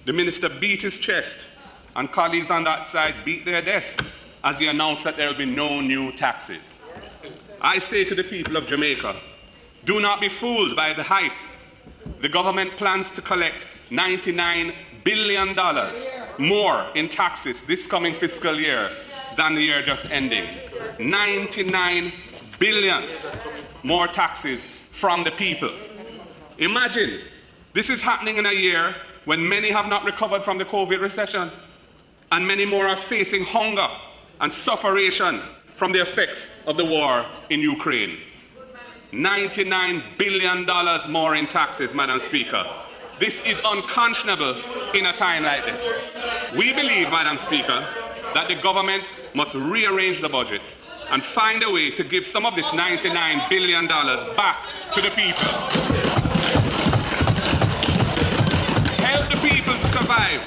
The minister beat his chest, and colleagues on that side beat their desks as he announced that there will be no new taxes. I say to the people of Jamaica, do not be fooled by the hype. The government plans to collect $99 billion more in taxes this coming fiscal year than the year just ending. 99 billion more taxes from the people. Imagine, this is happening in a year when many have not recovered from the COVID recession and many more are facing hunger and sufferation from the effects of the war in Ukraine. $99 billion more in taxes, Madam Speaker. This is unconscionable in a time like this. We believe, Madam Speaker, that the government must rearrange the budget and find a way to give some of this $99 billion back to the people. Help the people to survive